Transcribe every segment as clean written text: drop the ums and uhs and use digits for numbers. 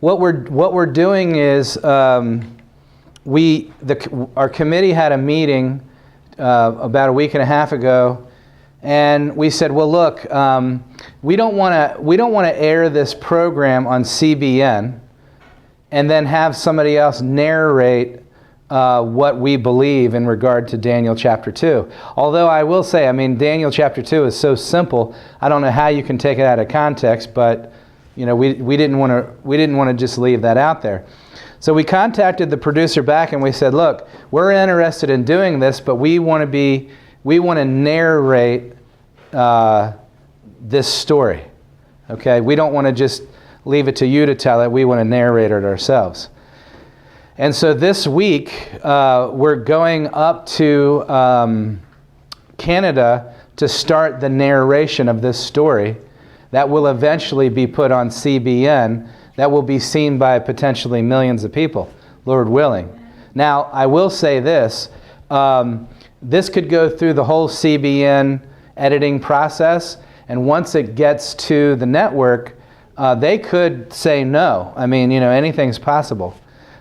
What we're doing is our committee had a meeting about a week and a half ago, and we said, well, look, we don't want to air this program on CBN and then have somebody else narrate what we believe in regard to Daniel chapter 2. Although I will say, I mean, Daniel chapter 2 is so simple. I don't know how you can take it out of context, but you know, we didn't want to just leave that out there. So we contacted the producer back and we said, look, we're interested in doing this, but we want to narrate this story. Okay, we don't want to just leave it to you to tell it. We want to narrate it ourselves. And so this week, we're going up to Canada to start the narration of this story that will eventually be put on CBN, that will be seen by potentially millions of people, Lord willing. Now, I will say this. This could go through the whole CBN editing process, and once it gets to the network, they could say no. I mean, you know, anything's possible.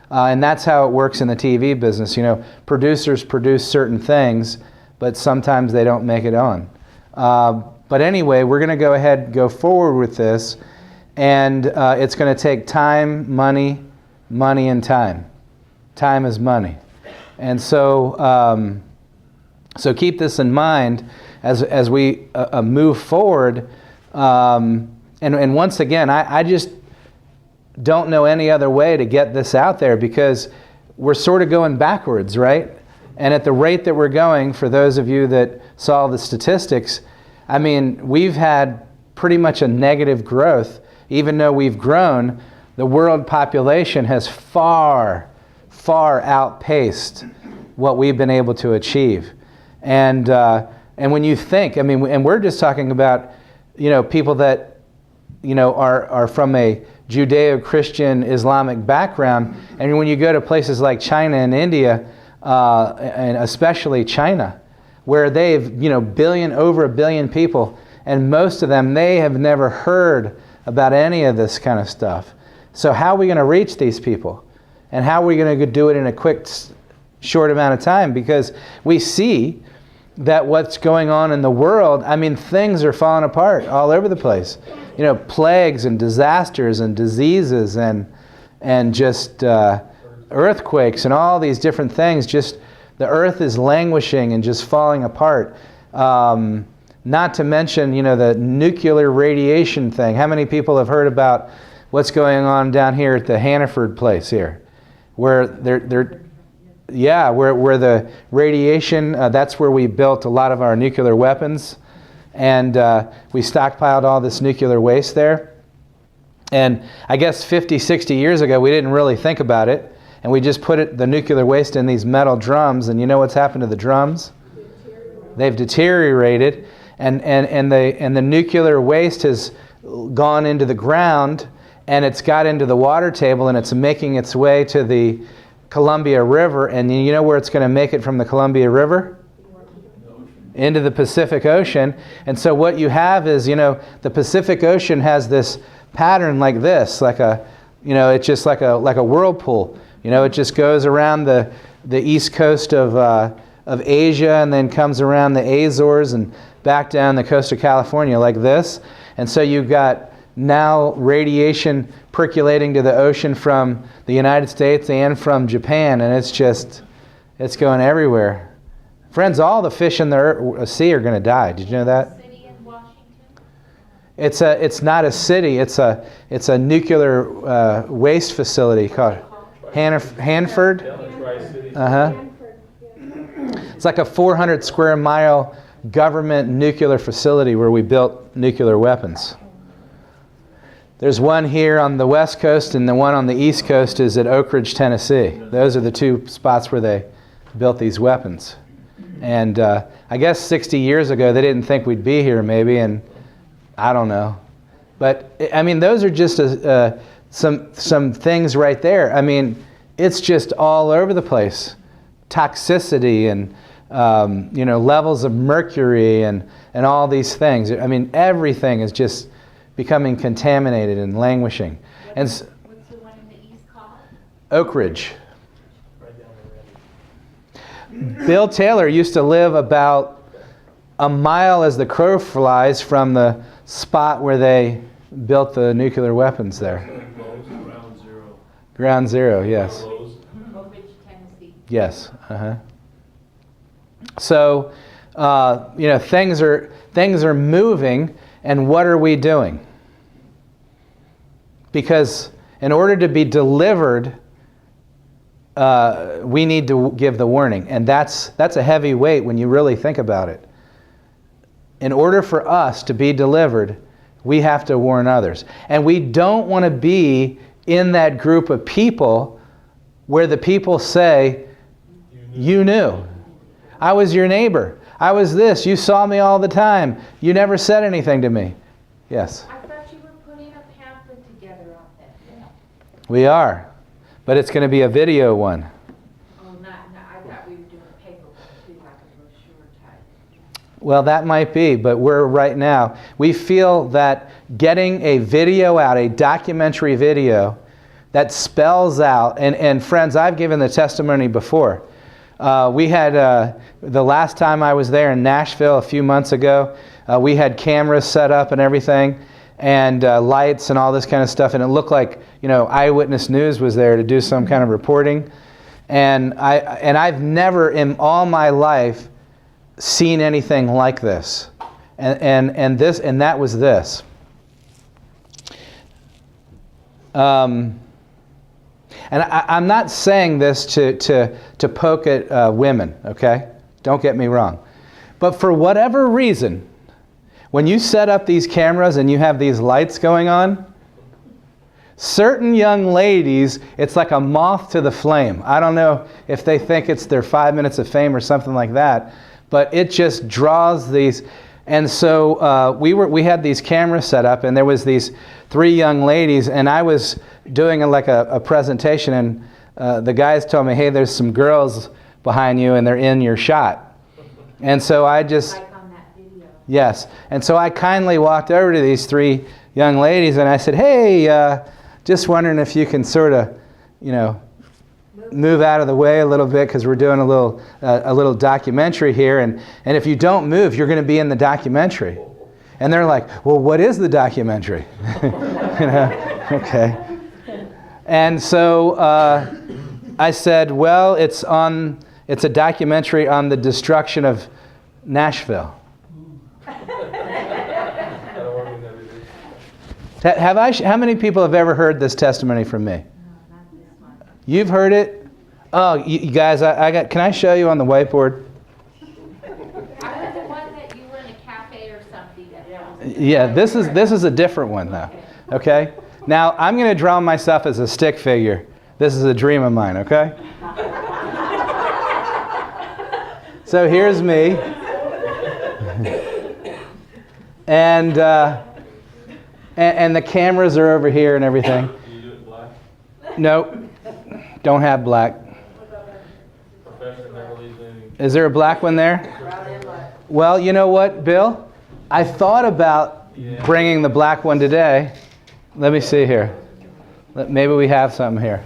And that's how it works in the TV business. You know, producers produce certain things, but sometimes they don't make it on. But anyway, we're going to go ahead and go forward with this, and it's going to take time, money, and time. Time is money. And so so keep this in mind as we move forward. And once again, I just don't know any other way to get this out there, because we're sort of going backwards, right? And at the rate that we're going, for those of you that saw the statistics, I mean, we've had pretty much a negative growth. Even though we've grown, the world population has far, far outpaced what we've been able to achieve. And when you think, I mean, and we're just talking about, you know, people that, you know, are from a Judeo-Christian Islamic background, and when you go to places like China and India, and especially China, where they've, you know, over 1 billion people, and most of them, they have never heard about any of this kind of stuff. So how are we going to reach these people? And how are we going to do it in a quick, short amount of time? Because we see that what's going on in the world, I mean, things are falling apart all over the place. You know, plagues and disasters and diseases and just earthquakes and all these different things. Just the earth is languishing and just falling apart. Not to mention, you know, the nuclear radiation thing. How many people have heard about what's going on down here at the Hannaford place here, where where the radiation, that's where we built a lot of our nuclear weapons, and we stockpiled all this nuclear waste there. And I guess 50, 60 years ago, we didn't really think about it, and we just put the nuclear waste in these metal drums, and you know what's happened to the drums? They've deteriorated, and the nuclear waste has gone into the ground, and it's got into the water table, and it's making its way to the Columbia River. And you know where it's going to make it from the Columbia River? Into the Pacific Ocean. And so what you have is, you know, the Pacific Ocean has this pattern like this, like a, you know, it's just like a whirlpool. You know, it just goes around the east coast of Asia, and then comes around the Azores and back down the coast of California like this. And so you've got now radiation percolating to the ocean from the United States and from Japan, and it's going everywhere. Friends, all the fish in the sea are going to die. Did you know that? City in Washington? It's not a city. It's a nuclear waste facility called Hanford. It's like a 400 square mile government nuclear facility where we built nuclear weapons. There's one here on the west coast, and the one on the east coast is at Oak Ridge, Tennessee. Those are the two spots where they built these weapons. And I guess 60 years ago, they didn't think we'd be here maybe, and I don't know. But, I mean, those are just some things right there. I mean, it's just all over the place. Toxicity and, you know, levels of mercury and all these things. I mean, everything is just becoming contaminated and languishing. And What's the one Oak Ridge. Bill Taylor used to live about a mile as the crow flies from the spot where they built the nuclear weapons there. Ground Zero. Ground Zero, yes. Oak Ridge, Tennessee. Yes. So, things are moving, and what are we doing? Because in order to be delivered, we need to give the warning, and that's a heavy weight when you really think about it. In order for us to be delivered, we have to warn others, and we don't want to be in that group of people where the people say, "You knew. I was your neighbor. I was this. You saw me all the time. You never said anything to me." Yes. I thought you were putting a pamphlet together on that. Yeah. We are, but it's going to be a video one. Oh, I thought we were doing a paper one too, like a brochure type. Well, that might be, but we feel that getting a video out, a documentary video that spells out, and friends, I've given the testimony before. We had, the last time I was there in Nashville a few months ago, we had cameras set up and everything, and lights and all this kind of stuff, and it looked like, Eyewitness News was there to do some kind of reporting. And I've never in all my life seen anything like this. And that was this. And I'm not saying this to poke at women, okay? Don't get me wrong. But for whatever reason, when you set up these cameras and you have these lights going on, certain young ladies, it's like a moth to the flame. I don't know if they think it's their 5 minutes of fame or something like that, but it just draws these. And so we had these cameras set up, and there was these 3 young ladies, and I was doing a presentation, and the guys told me, "Hey, there's some girls behind you, and they're in your shot." And so I just... Like on that video. Yes. And so I kindly walked over to these 3 young ladies, and I said, "Hey, just wondering if you can sort of, move out of the way a little bit, because we're doing a little documentary here, and if you don't move, you're going to be in the documentary." And they're like, "Well, what is the documentary?" Okay. And so I said, "Well, it's a documentary on the destruction of Nashville." How many people have ever heard this testimony from me? No, not this one. You've heard it? Oh, you guys, can I show you on the whiteboard? I heard the one that you were in a cafe or something. Yeah, this is a different one though. Okay? Now, I'm going to draw myself as a stick figure. This is a dream of mine, okay? So here's me. And the cameras are over here and everything. Do you do it black? Nope. Don't have black. Professor never leaves anything. Is there a black one there? Well, you know what, Bill? I thought about bringing the black one today. Let me see here. Maybe we have something here.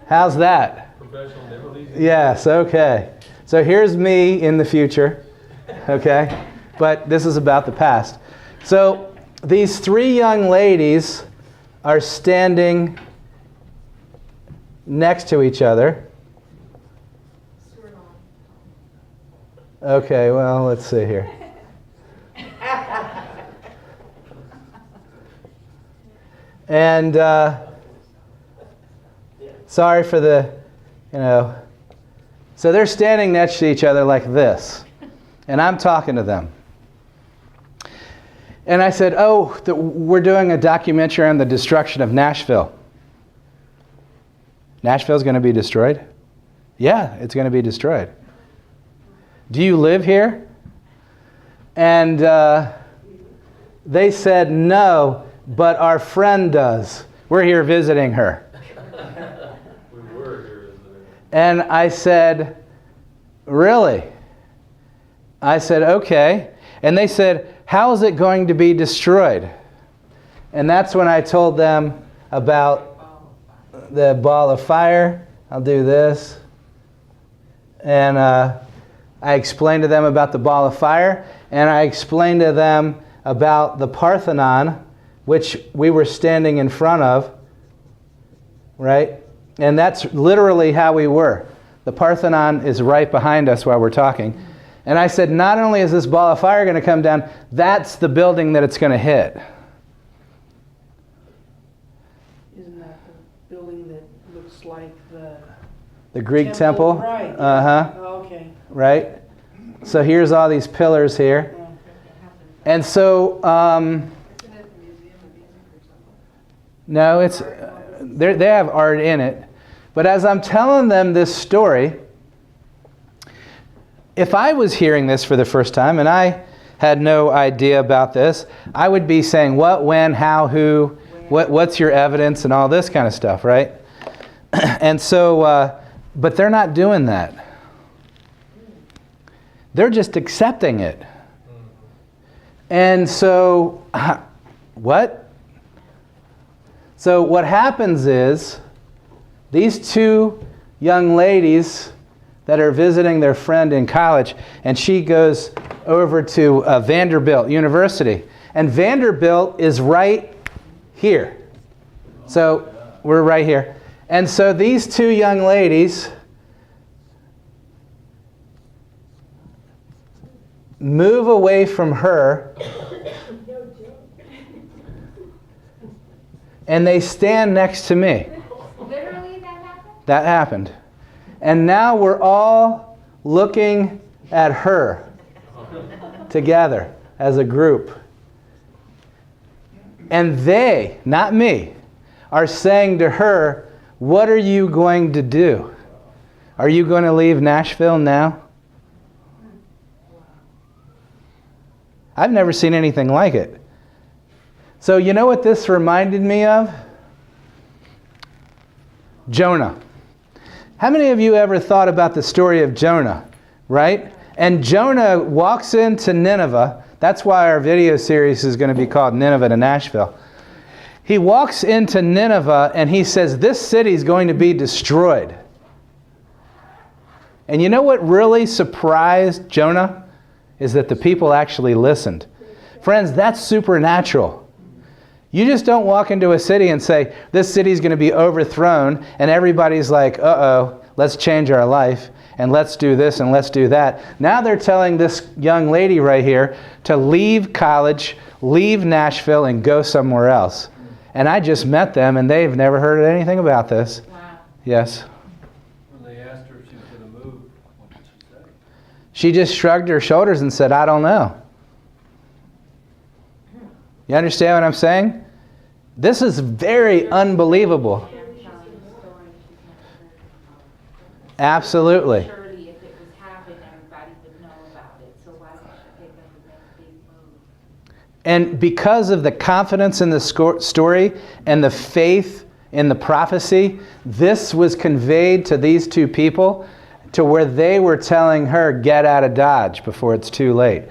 How's that? Professional never leaves anything. Yes, okay. So here's me in the future, okay? But this is about the past. So these 3 young ladies are standing next to each other. Okay, well, let's see here. And sorry for the, so they're standing next to each other like this, and I'm talking to them. And I said, "Oh, we're doing a documentary on the destruction of Nashville." Nashville's going to be destroyed? Yeah, it's going to be destroyed. Do you live here? And they said, "No, but our friend does. We're here visiting her." We were here visiting. And I said, "Really?" I said, "Okay." And they said, "How is it going to be destroyed?" And that's when I told them about the ball of fire. I'll do this. And I explained to them about the ball of fire, and I explained to them about the Parthenon, which we were standing in front of, right? And that's literally how we were. The Parthenon is right behind us while we're talking. And I said, not only is this ball of fire going to come down, that's the building that it's going to hit. Isn't that the building that looks like The Greek temple? Right. Uh-huh. Oh, okay. Right? So here's all these pillars here. Yeah. And so, no, it's they have art in it. But as I'm telling them this story, if I was hearing this for the first time and I had no idea about this, I would be saying what, when, how, who, what's your evidence, and all this kind of stuff, right? And so, but they're not doing that. They're just accepting it. And so, what? So what happens is, these two young ladies that are visiting their friend in college, and she goes over to Vanderbilt University. And Vanderbilt is right here. So we're right here. And so these two young ladies move away from her, and they stand next to me. Literally that happened? That happened. And now we're all looking at her together as a group. And they, not me, are saying to her, what are you going to do? Are you going to leave Nashville now? I've never seen anything like it. So you know what this reminded me of? Jonah. How many of you ever thought about the story of Jonah, right? And Jonah walks into Nineveh. That's why our video series is going to be called Nineveh to Nashville. He walks into Nineveh and he says, this city is going to be destroyed. And you know what really surprised Jonah? Is that the people actually listened. Friends, that's supernatural. You just don't walk into a city and say, this city's going to be overthrown, and everybody's like, uh-oh, let's change our life, and let's do this and let's do that. Now they're telling this young lady right here to leave college, leave Nashville, and go somewhere else. And I just met them, and they've never heard anything about this. Wow. Yes? When they asked her if she was going to move, what did she say? She just shrugged her shoulders and said, I don't know. You understand what I'm saying? This is very unbelievable. Absolutely. Surely if it was happening, everybody would know about it. So why don't you take them to make a big move? And because of the confidence in the story and the faith in the prophecy, this was conveyed to these two people to where they were telling her, get out of Dodge before it's too late.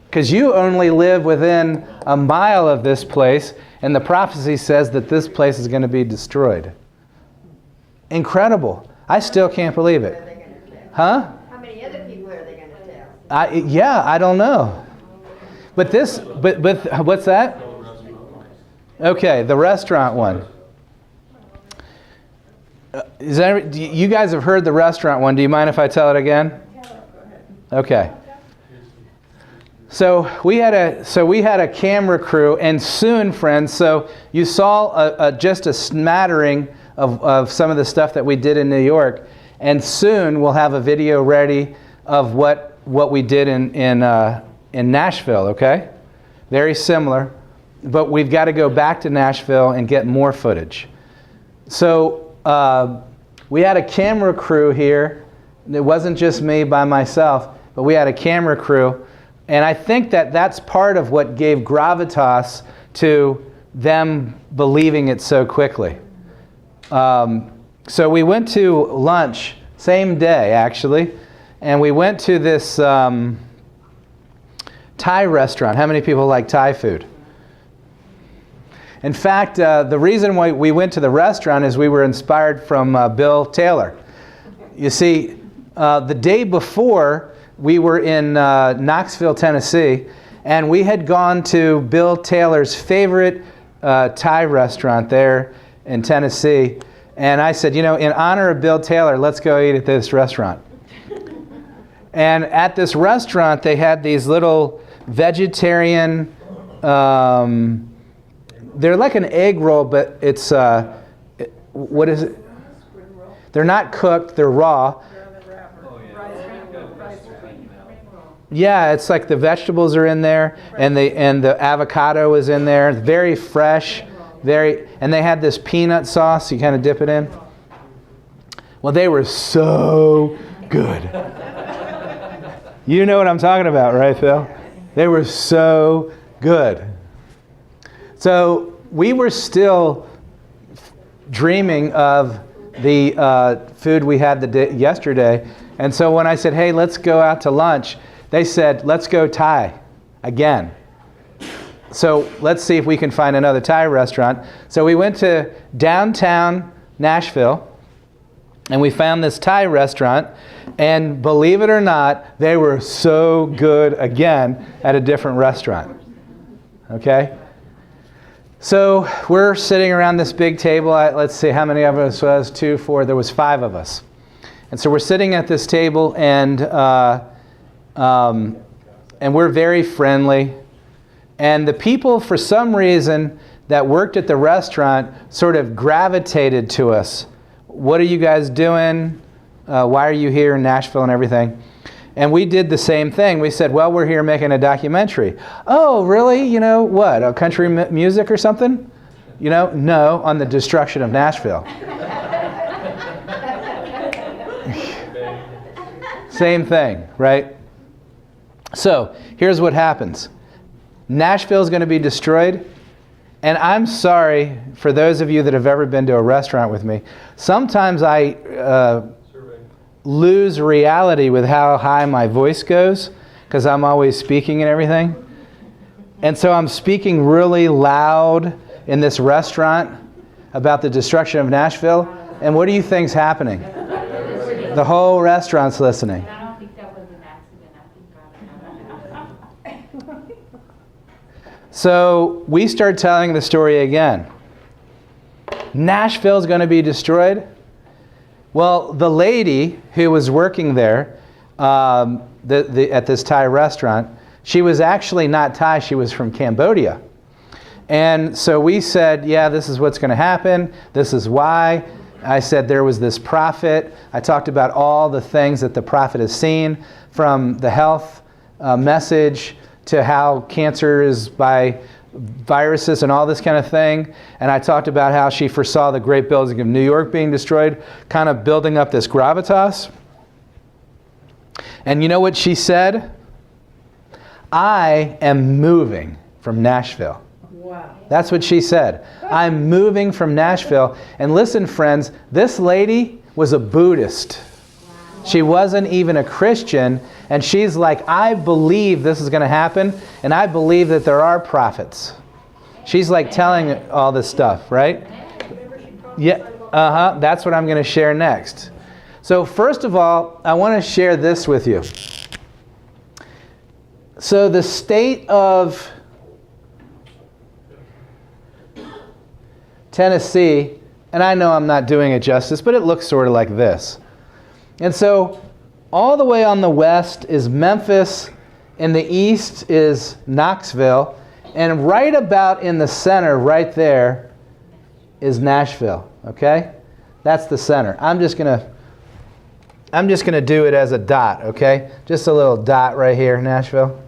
Because you only live within a mile of this place, and the prophecy says that this place is going to be destroyed. Incredible. I still can't believe it. Huh? How many other people are they going to tell? I don't know. But what's that? Okay, the restaurant one. You guys have heard the restaurant one. Do you mind if I tell it again? Okay. So we had a camera crew, and soon, friends. So you saw just a smattering of some of the stuff that we did in New York, and soon we'll have a video ready of what we did in Nashville. Okay, very similar, but we've got to go back to Nashville and get more footage. So we had a camera crew here. It wasn't just me by myself, but we had a camera crew. And I think that that's part of what gave gravitas to them believing it so quickly. So we went to lunch, same day actually, and we went to this Thai restaurant. How many people like Thai food? In fact, the reason why we went to the restaurant is we were inspired from Bill Taylor. You see, the day before, we were in Knoxville, Tennessee, and we had gone to Bill Taylor's favorite Thai restaurant there in Tennessee. And I said, in honor of Bill Taylor, let's go eat at this restaurant. And at this restaurant, they had these little vegetarian, they're like an egg roll, but it's, what is it? They're not cooked, they're raw. Oh, yeah. Yeah, it's like the vegetables are in there, and the avocado is in there. Very fresh, and they had this peanut sauce. You kind of dip it in. Well, they were so good. You know what I'm talking about, right, Phil? They were so good. So we were still dreaming of the food we had yesterday, and so when I said, "Hey, let's go out to lunch," they said, "Let's go Thai again." So let's see if we can find another Thai restaurant. So we went to downtown Nashville, and we found this Thai restaurant, and believe it or not, they were so good again at a different restaurant. Okay? So we're sitting around this big table. Let's see how many of us was, 2, 4, there was 5 of us. And so we're sitting at this table, and we're very friendly. And the people, for some reason, that worked at the restaurant sort of gravitated to us. What are you guys doing? Why are you here in Nashville and everything? And we did the same thing. We said, well, we're here making a documentary. Oh, really? What? A country music or something? No, on the destruction of Nashville. Same thing, right? So here's what happens. Nashville is going to be destroyed. And I'm sorry for those of you that have ever been to a restaurant with me. Sometimes I lose reality with how high my voice goes because I'm always speaking and everything. And so I'm speaking really loud in this restaurant about the destruction of Nashville. And what do you think's happening? The whole restaurant's listening. I don't think that was an accident. I think God. So we start telling the story again. Nashville's going to be destroyed. Well, the lady who was working there at this Thai restaurant, she was actually not Thai, she was from Cambodia. And so we said, yeah, this is what's going to happen. This is why. I said there was this prophet. I talked about all the things that the prophet has seen, from the health message to how cancer is by viruses and all this kind of thing. And I talked about how she foresaw the great building of New York being destroyed, kind of building up this gravitas. And you know what she said? I am moving from Nashville. Wow. That's what she said. I'm moving from Nashville. And listen, friends, this lady was a Buddhist. She wasn't even a Christian. And she's like, I believe this is going to happen. And I believe that there are prophets. She's like telling all this stuff, right? Yeah. That's what I'm going to share next. So first of all, I want to share this with you. So the state of Tennessee, and I know I'm not doing it justice, but it looks sort of like this. And so all the way on the west is Memphis, in the east is Knoxville, and right about in the center, right there, is Nashville, okay? That's the center. I'm just gonna do it as a dot, okay? Just a little dot right here, Nashville.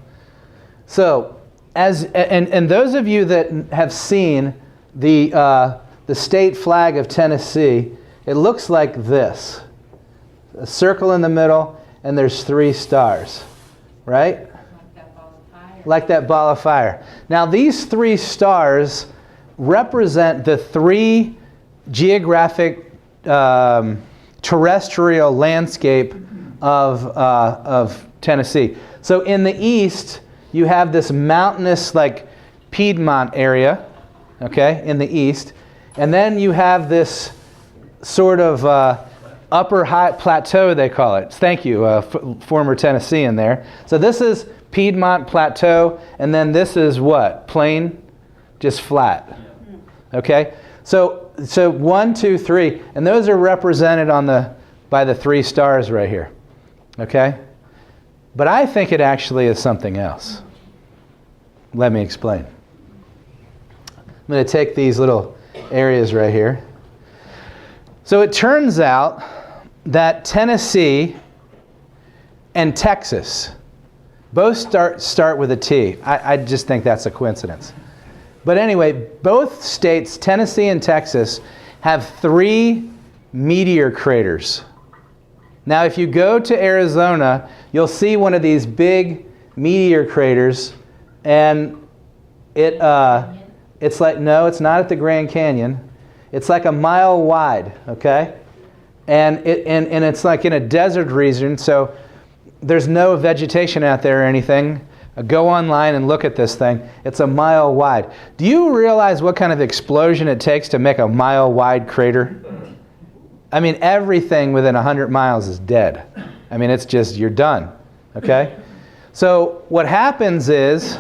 So, and those of you that have seen the state flag of Tennessee, it looks like this. A circle in the middle, and there's 3 stars, right? Like that ball of fire. Now, these 3 stars represent the 3 geographic terrestrial landscape of Tennessee. So in the east, you have this mountainous, like Piedmont area, okay, in the east. And then you have this sort of upper high plateau, they call it. Thank you, former Tennessean there. So this is Piedmont Plateau, and then this is what? Plain? Just flat. Okay? So 1, 2, 3, and those are represented by the 3 stars right here. Okay? But I think it actually is something else. Let me explain. I'm going to take these little areas right here. So it turns out that Tennessee and Texas both start with a T. I just think that's a coincidence. But anyway, both states, Tennessee and Texas, have 3 meteor craters. Now, if you go to Arizona, you'll see one of these big meteor craters, and it's like, no, it's not at the Grand Canyon. It's like a mile wide, okay? And it's like in a desert region, so there's no vegetation out there or anything. Go online and look at this thing. It's a mile wide. Do you realize what kind of explosion it takes to make a mile wide crater? I mean, everything within 100 miles is dead. I mean, it's just, you're done, okay? So what happens is,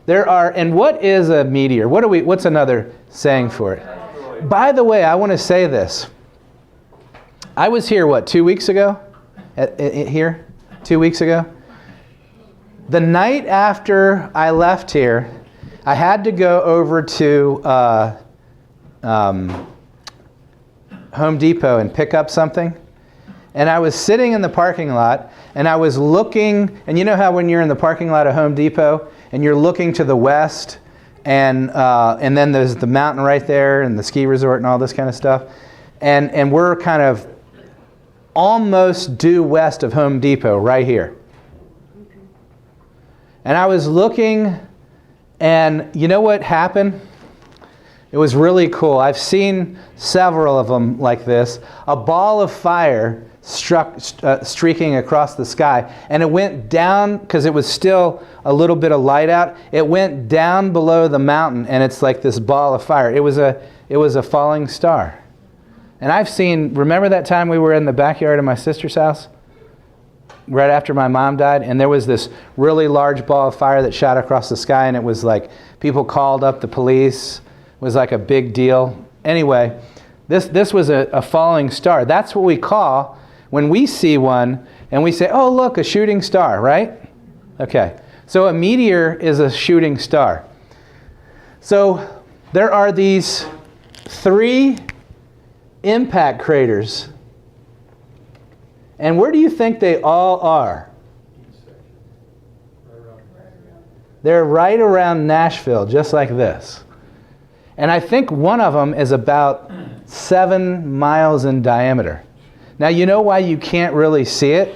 and what is a meteor? What's another saying for it? By the way, I want to say this. I was here, 2 weeks ago? Here? 2 weeks ago? The night after I left here, I had to go over to Home Depot and pick up something. And I was sitting in the parking lot, and I was looking, and you know how when you're in the parking lot of Home Depot, and you're looking to the west, and then there's the mountain right there, and the ski resort and all this kind of stuff. And we're kind of almost due west of Home Depot, right here. And I was looking, and you know what happened? It was really cool. I've seen several of them like this. A ball of fire streaking across the sky, and it went down, because it was still a little bit of light out, it went down below the mountain, and it's like this ball of fire. It was a falling star. And I've seen, remember that time we were in the backyard of my sister's house? Right after my mom died, and there was this really large ball of fire that shot across the sky, and it was like, people called up the police. It was like a big deal. Anyway, this was a falling star. That's what we call when we see one, and we say, oh, look, a shooting star, right? Okay, so a meteor is a shooting star. So there are these 3 impact craters. And where do you think they all are? They're right around Nashville, just like this. And I think one of them is about 7 miles in diameter. Now, you know why you can't really see it?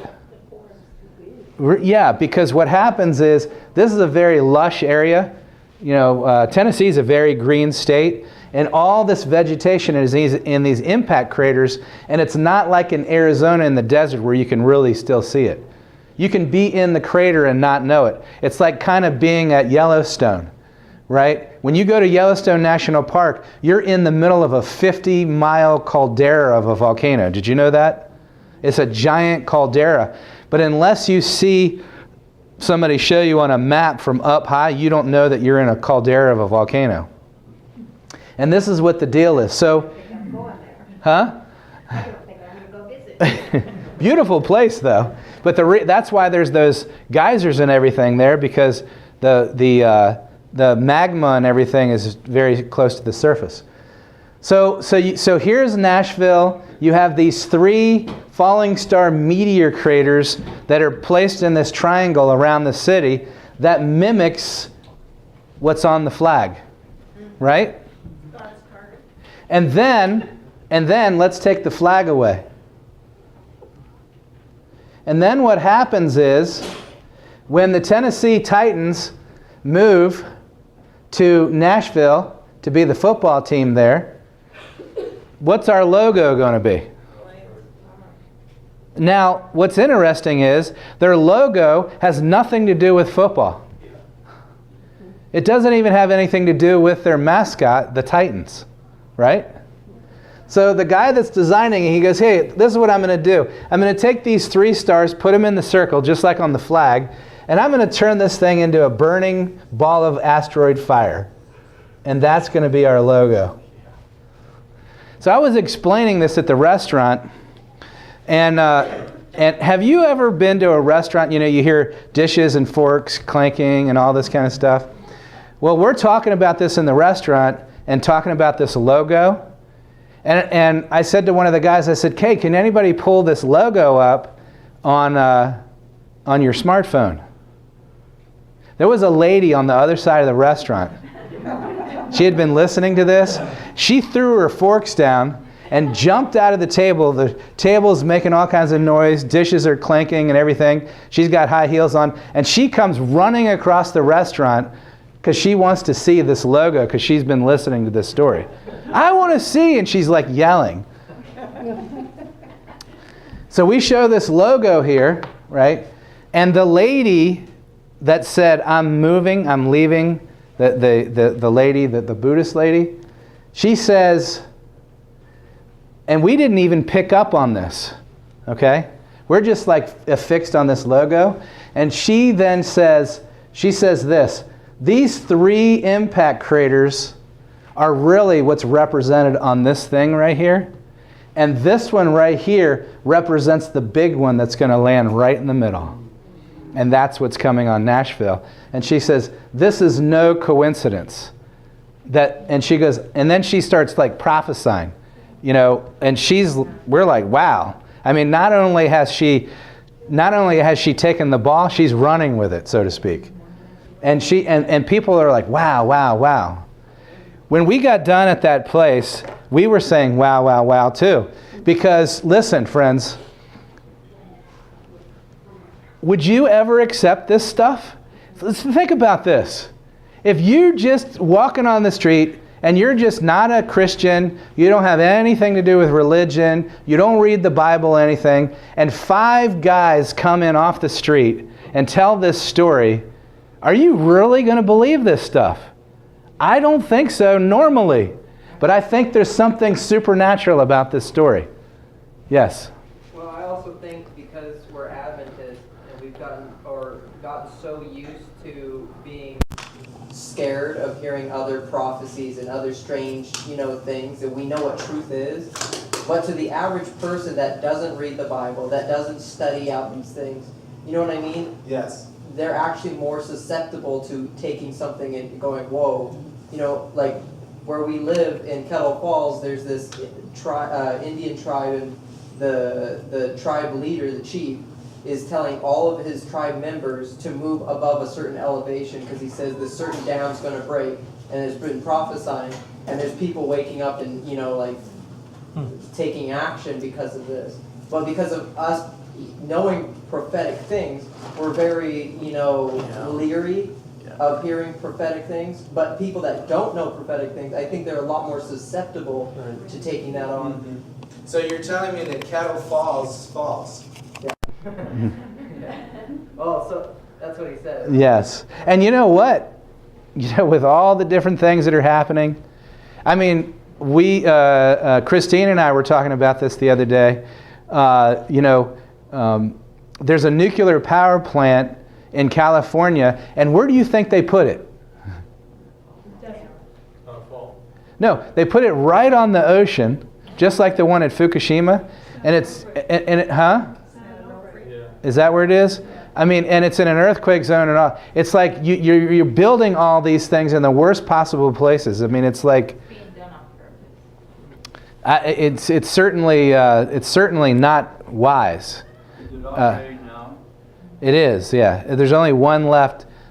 Yeah, because what happens is, this is a very lush area. You know, Tennessee is a very green state. And all this vegetation is in these impact craters, and it's not like in Arizona in the desert where you can really still see it. You can be in the crater and not know it. It's like kind of being at Yellowstone, right? When you go to Yellowstone National Park, you're in the middle of a 50-mile caldera of a volcano. Did you know that? It's a giant caldera. But unless you see somebody show you on a map from up high, you don't know that you're in a caldera of a volcano. And this is what the deal is. So, I'm going there. huh? I don't think I'm going to go visit. Beautiful place, though. But that's why there's those geysers and everything there, because the magma and everything is very close to the surface. So here's Nashville. You have these 3 falling star meteor craters that are placed in this triangle around the city that mimics what's on the flag, right? And then let's take the flag away. And then what happens is, when the Tennessee Titans move to Nashville to be the football team there, what's our logo going to be? Now, what's interesting is, their logo has nothing to do with football. It doesn't even have anything to do with their mascot, the Titans, right? So the guy that's designing it, he goes, hey, this is what I'm going to do. I'm going to take these 3 stars, put them in the circle, just like on the flag, and I'm going to turn this thing into a burning ball of asteroid fire. And that's going to be our logo. So I was explaining this at the restaurant, and have you ever been to a restaurant, you hear dishes and forks clanking and all this kind of stuff? Well, we're talking about this in the restaurant and talking about this logo. And I said to one of the guys, I said, Kay, can anybody pull this logo up on your smartphone? There was a lady on the other side of the restaurant. She had been listening to this. She threw her forks down and jumped out of the table. The table's making all kinds of noise. Dishes are clanking and everything. She's got high heels on. And she comes running across the restaurant because she wants to see this logo because she's been listening to this story. I want to see, and she's like yelling. So we show this logo here, right? And the lady that said, I'm moving, I'm leaving, the lady, the Buddhist lady, she says, and we didn't even pick up on this, okay? We're just like affixed on this logo. And she then says, this, these 3 impact craters are really what's represented on this thing right here. And this one right here represents the big one that's going to land right in the middle. And that's what's coming on Nashville. And she says, this is no coincidence. And she goes, and then she starts like prophesying, and we're like, wow. I mean, not only has she taken the ball, she's running with it, so to speak. And people are like, wow, wow, wow. When we got done at that place, we were saying, wow, wow, wow, too. Because, listen, friends, would you ever accept this stuff? Let's think about this. If you're just walking on the street and you're just not a Christian, you don't have anything to do with religion, you don't read the Bible, anything, and 5 guys come in off the street and tell this story, are you really going to believe this stuff? I don't think so normally, but I think there's something supernatural about this story. Yes? Well, I also think because we're Adventists and we've gotten so used to being scared of hearing other prophecies and other strange, things, and we know what truth is. But to the average person that doesn't read the Bible, that doesn't study out these things, you know what I mean? Yes. They're actually more susceptible to taking something and going, whoa. Like where we live in Kettle Falls, there's this Indian tribe, and the tribe leader, the chief, is telling all of his tribe members to move above a certain elevation because he says this certain dam's going to break, and it's been prophesying, and there's people waking up and taking action because of this. But because of us knowing prophetic things, we're very leery of hearing prophetic things. But people that don't know prophetic things, I think they're a lot more susceptible to taking that on. Mm-hmm. So you're telling me that Kettle Falls is false? Well, so that's what he said. Yes. And you know what? With all the different things that are happening, I mean, Christine and I were talking about this the other day. There's a nuclear power plant in California, and where do you think they put it? No, they put it right on the ocean, just like the one at Fukushima. And is that where it is? I mean, and it's in an earthquake zone and all. It's like you're building all these things in the worst possible places. I mean, it's like Being done on purpose. it's certainly not wise. Is it operating now? It is, yeah. There's only one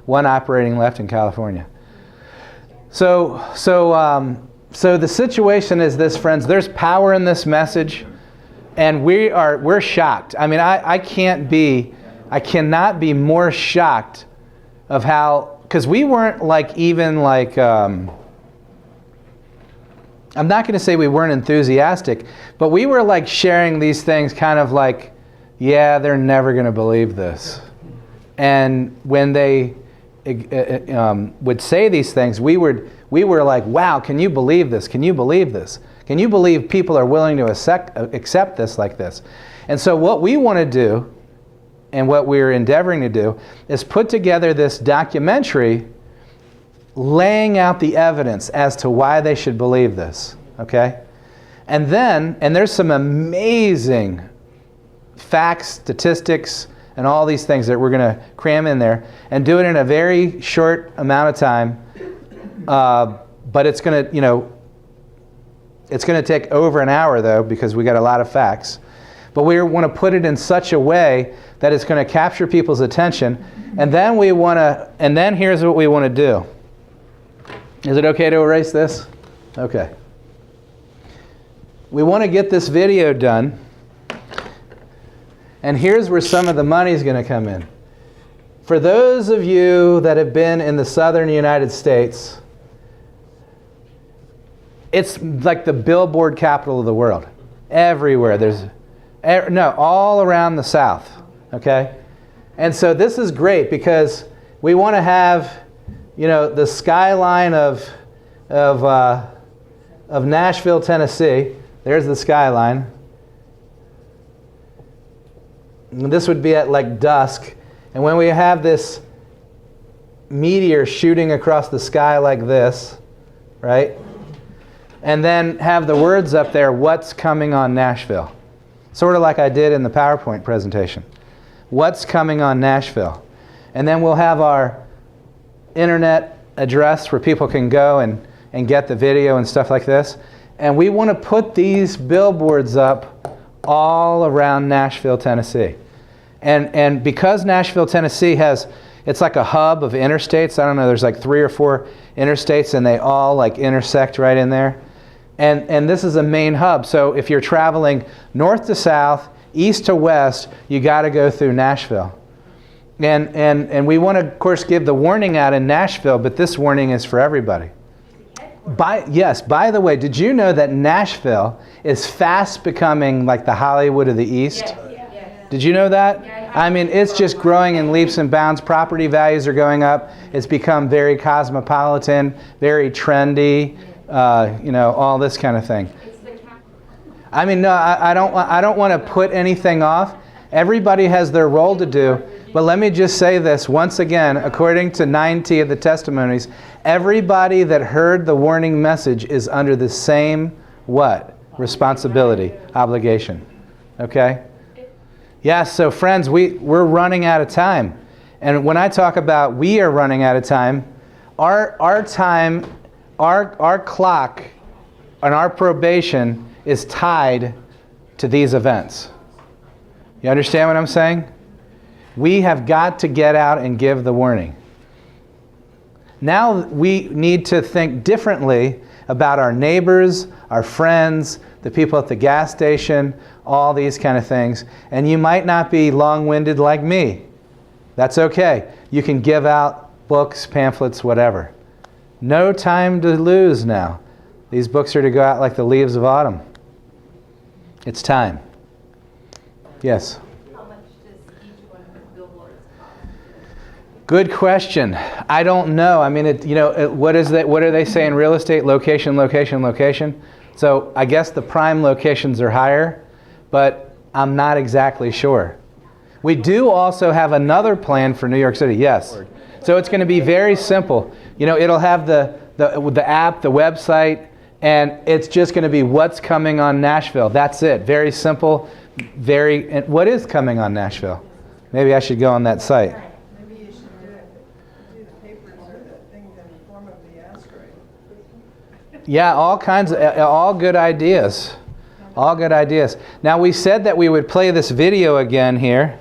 operating left in California. So the situation is this, friends. There's power in this message, and we're shocked. I mean, I cannot be more shocked of how, because we weren't I'm not going to say we weren't enthusiastic, but we were like sharing these things kind of like, yeah, they're never going to believe this. And when they would say these things, we were like, wow, can you believe this? Can you believe this? Can you believe people are willing to accept this like this? And so what we want to do, and what we're endeavoring to do, is put together this documentary laying out the evidence as to why they should believe this, okay? And there's some amazing facts, statistics, and all these things that we're going to cram in there and do it in a very short amount of time. But it's going to, it's going to take over an hour though, because we got a lot of facts. But we want to put it in such a way that it's going to capture people's attention. And then here's what we want to do. Is it okay to erase this? Okay. We want to get this video done. And here's where some of the money is going to come in. For those of you that have been in the southern United States, it's like the billboard capital of the world. Everywhere. All around the South. Okay? And so this is great because we want to have, the skyline of Nashville, Tennessee. There's the skyline. And this would be at like dusk. And when we have this meteor shooting across the sky like this, right? And then have the words up there, what's coming on Nashville? Sort of like I did in the PowerPoint presentation. What's coming on Nashville? And then we'll have our internet address where people can go and get the video and stuff like this. And we want to put these billboards up all around Nashville, Tennessee. And because Nashville, Tennessee it's like a hub of interstates. I don't know, there's like 3 or 4 interstates and they all like intersect right in there. And this is a main hub. So if you're traveling north to south, east to west, you got to go through Nashville. And we want to, of course, give the warning out in Nashville, but this warning is for everybody. By the way, did you know that Nashville is fast becoming like the Hollywood of the East? Yes. Did you know that? Yeah, I mean, it's just growing in leaps and bounds. Property values are going up. It's become very cosmopolitan, very trendy, all this kind of thing. It's the capital. I mean, no, I don't want to put anything off. Everybody has their role to do. But let me just say this once again, according to 90 of the testimonies, everybody that heard the warning message is under the same what? Responsibility, obligation. Okay? Yes, so friends, we're running out of time. And when I talk about we are running out of time, our time, our clock and our probation is tied to these events. You understand what I'm saying? We have got to get out and give the warning. Now we need to think differently about our neighbors, our friends, the people at the gas station, all these kind of things. And you might not be long-winded like me. That's okay. You can give out books, pamphlets, whatever. No time to lose now. These books are to go out like the leaves of autumn. It's time. Yes? How much does each one of the billboards cost? Good question. I don't know. I mean, what is that? What do they say in real estate? Location, location, location. So I guess the prime locations are higher, but I'm not exactly sure. We do also have another plan for New York City. Yes. So it's going to be very simple. It'll have the app, the website, and it's just going to be what's coming on Nashville. That's it. Very simple. And what is coming on Nashville? Maybe I should go on that site. Maybe you should do the papers or the thing in the form of the asteroid. Yeah, all good ideas. All good ideas. Now we said that we would play this video again here.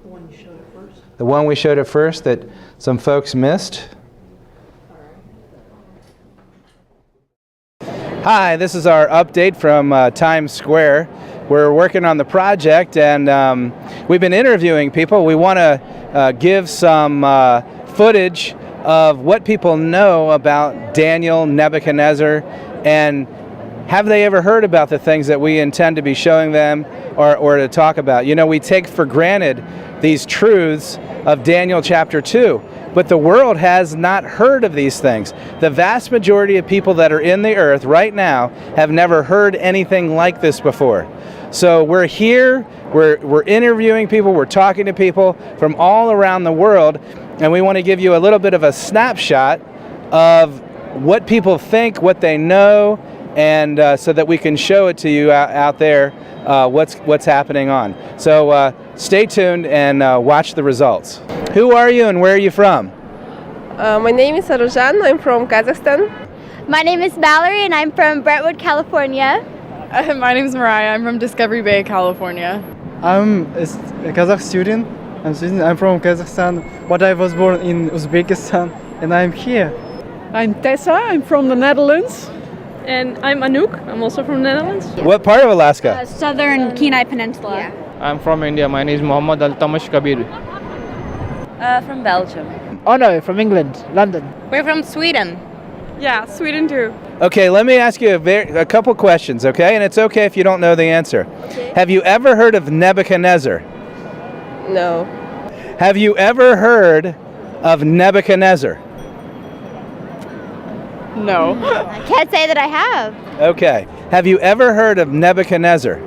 The one you showed at first. The one we showed at first that some folks missed. Hi, this is our update from Times Square. We're working on the project and we've been interviewing people. We want to give some footage of what people know about Daniel, Nebuchadnezzar, and have they ever heard about the things that we intend to be showing them or to talk about. We take for granted these truths of Daniel chapter 2. but the world has not heard of these things. The vast majority of people that are in the earth right now have never heard anything like this before. So we're here, we're interviewing people, we're talking to people from all around the world, and we want to give you a little bit of a snapshot of what people think, what they know, and so that we can show it to you out there what's happening on. So stay tuned and watch the results. Who are you and where are you from? My name is Sarojan. I'm from Kazakhstan. My name is Mallory and I'm from Brentwood, California. My name is Mariah. I'm from Discovery Bay, California. I'm a Kazakh student. I'm from Kazakhstan, but I was born in Uzbekistan, and I'm here. I'm Tessa. I'm from the Netherlands. And I'm Anouk. I'm also from the Netherlands. What part of Alaska? Southern Kenai Peninsula. I'm from India. My name is Mohammad Al Tamash Kabir. From Belgium. Oh no, from England, London. We're from Sweden. Yeah, Sweden too. Okay, let me ask you a couple questions, okay? And it's okay if you don't know the answer. Have you ever heard of Nebuchadnezzar? No. Have you ever heard of Nebuchadnezzar? No. I can't say that I have. Okay. Have you ever heard of Nebuchadnezzar?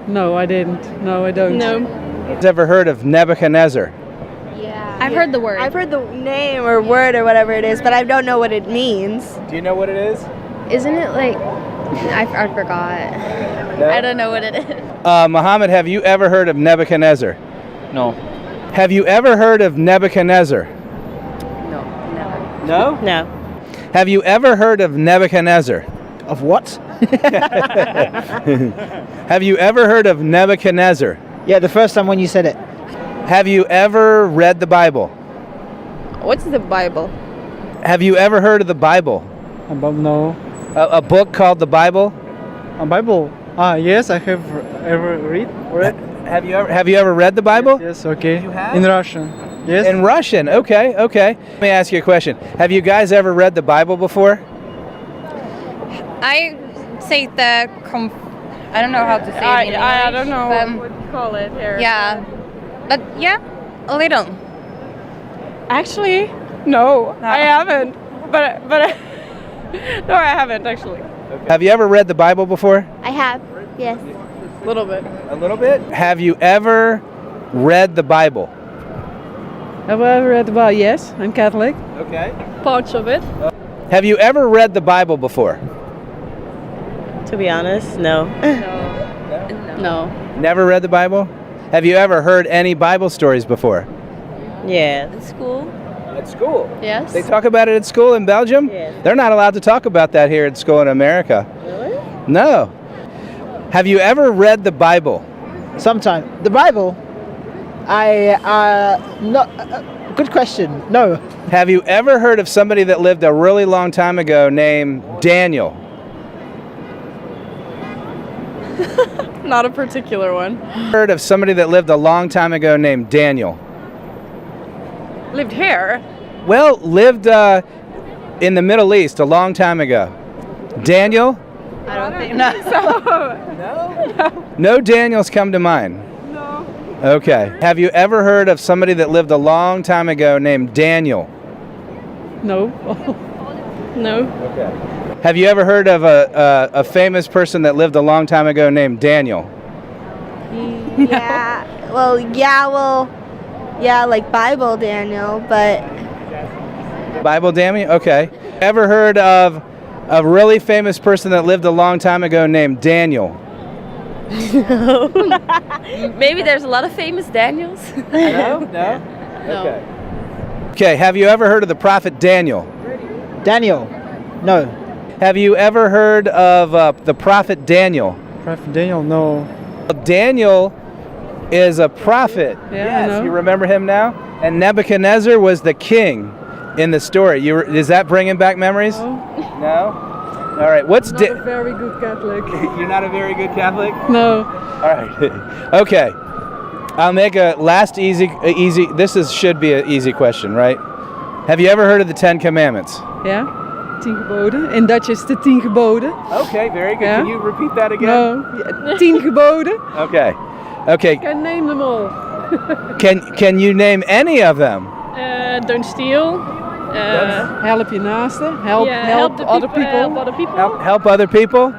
No, I didn't. No, I don't. No. Has ever heard of Nebuchadnezzar? Yeah. I've heard the word. I've heard the name or word or whatever it is, but I don't know what it means. Do you know what it is? Isn't it like I forgot. No? I don't know what it is. Muhammad, have you ever heard of Nebuchadnezzar? No. Have you ever heard of Nebuchadnezzar? No, never. No? No. Have you ever heard of Nebuchadnezzar? Of what? Have you ever heard of Nebuchadnezzar? Yeah, the first time when you said it. Have you ever read the Bible? What's the Bible? Have you ever heard of the Bible? No. A book called the Bible? A Bible? Yes, I have ever read. Have you ever read the Bible? Yes, okay. You have? In Russian. Yes. In Russian. Okay. Let me ask you a question. Have you guys ever read the Bible before? I say I don't know how to say it in English. I don't know what you call it here. Yeah. But yeah, a little. Actually, no, I haven't. But no, I haven't actually. Have you ever read the Bible before? I have. Yes. A little bit. A little bit. Have you ever read the Bible? Have I ever read about? Yes, I'm Catholic. Okay. Parts of it. Have you ever read the Bible before? To be honest, no. No. Never read the Bible? Have you ever heard any Bible stories before? Yeah. In school? At school? Yes. They talk about it at school in Belgium? Yes. They're not allowed to talk about that here at school in America. Really? No. Have you ever read the Bible? Sometime. The Bible? Good question. No. Have you ever heard of somebody that lived a really long time ago named Daniel? Not a particular one. Heard of somebody that lived a long time ago named Daniel? Lived here. Well, lived in the Middle East a long time ago. Daniel? I don't think so. No Daniels come to mind? No. Okay. Have you ever heard of somebody that lived a long time ago named Daniel? No. No. Okay. Have you ever heard of a famous person that lived a long time ago named Daniel? Yeah. Yeah, like Bible Daniel, but Bible Daniel? Okay. Ever heard of a really famous person that lived a long time ago named Daniel? no. Maybe there's a lot of famous Daniels. No? Okay. Okay, have you ever heard of the prophet Daniel? Daniel? No. Have you ever heard of the prophet Daniel? Prophet Daniel? No. Daniel is a prophet. Yeah, I Yes, know. you remember him now? And Nebuchadnezzar was the king in the story. Is that bringing back memories? No. All right. What's Not a very good Catholic. You're not a very good Catholic? No. All right. Okay. I'll make a last easy. Should be an easy question, right? Have you ever heard of the 10 Commandments? Yeah. 10 geboden. In Dutch is de 10 geboden. Okay, very good. Yeah? Can you repeat that again? No. 10 geboden. Okay. Can name them all. Can you name any of them? don't steal. Help your naaste. Help Help the other people. people. Help other people. Help other people.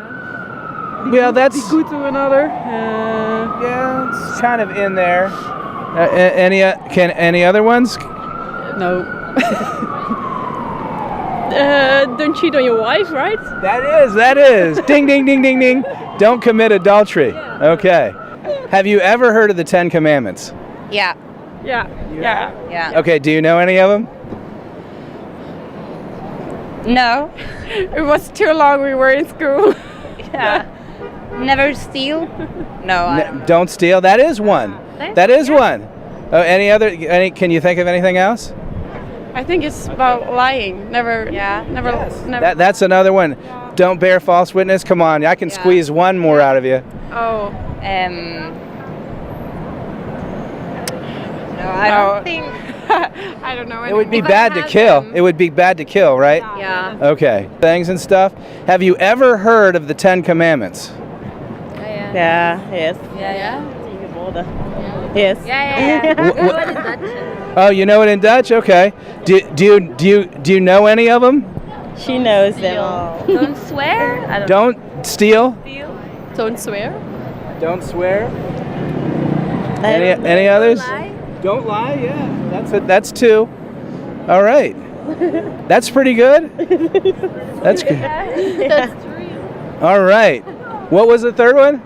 Yeah, that's Be good to another. yeah, it's kind of in there. Any other ones? No. Don't cheat on your wife, right? That is. Ding, ding, ding, ding, ding. Don't commit adultery. Okay. Have you ever heard of the Ten Commandments? Yeah. Yeah. Yeah. Okay, do you know any of them? No. It was too long. We were in school. Yeah. Never steal. No. I don't know. Don't steal. That is one. That is one. Oh, can you think of anything else? I think it's about lying. Never. Yeah. Never. Never. That's another one. Don't bear false witness. Come on, I can squeeze one more out of you. Oh. No, I don't think. I don't know. It would be bad to kill. It would be bad to kill, right? Yeah. Okay. Things and stuff. Have you ever heard of the Ten Commandments? Yeah, yes. Yeah. Yes. Oh, you know it in Dutch? Okay. Do you know any of them? She knows them all. Don't swear. I don't. Don't steal. Don't swear. Don't swear. Any others? Don't lie. Yeah, that's two. All right. That's pretty good. That's good. That's true. All right. What was the third one?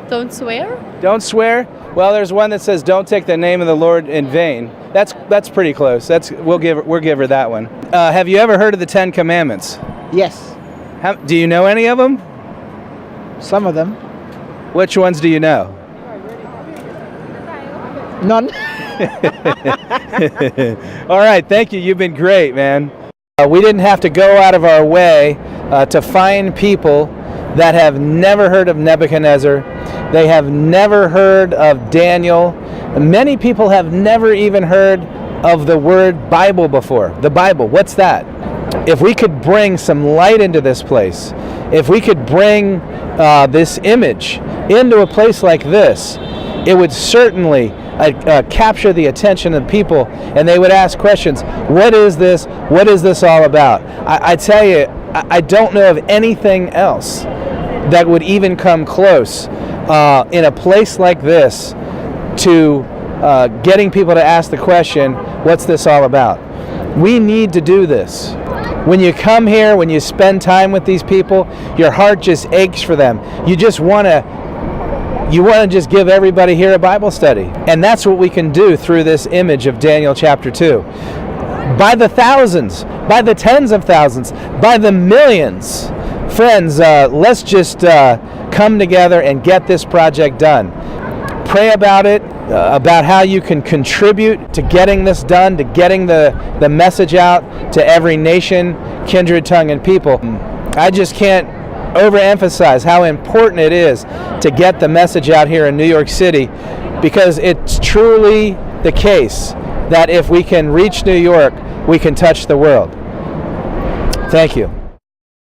Don't swear. Don't swear. Well, there's one that says don't take the name of the Lord in vain. That's pretty close. We'll give her that one. Have you ever heard of the Ten Commandments? Yes, Do you know any of them? some of them. Which ones do you know? None. All right, thank you. You've been great, man. We didn't have to go out of our way to find people that have never heard of Nebuchadnezzar. They have never heard of Daniel. Many people have never even heard of the word Bible before. The Bible, what's that? If we could bring some light into this place, if we could bring this image into a place like this, it would certainly capture the attention of people, and they would ask questions. What is this? What is this all about? I tell you, I don't know of anything else that would even come close in a place like this to getting people to ask the question, what's this all about? We need to do this. When you come here, when you spend time with these people, your heart just aches for them. You want to just give everybody here a Bible study. And that's what we can do through this image of Daniel chapter 2. By the thousands, by the tens of thousands, by the millions. Friends, let's just come together and get this project done. Pray about it, about how you can contribute to getting this done, to getting the message out to every nation, kindred, tongue, and people. I just can't overemphasize how important it is to get the message out here in New York City, because it's truly the case that if we can reach New York, we can touch the world. Thank you.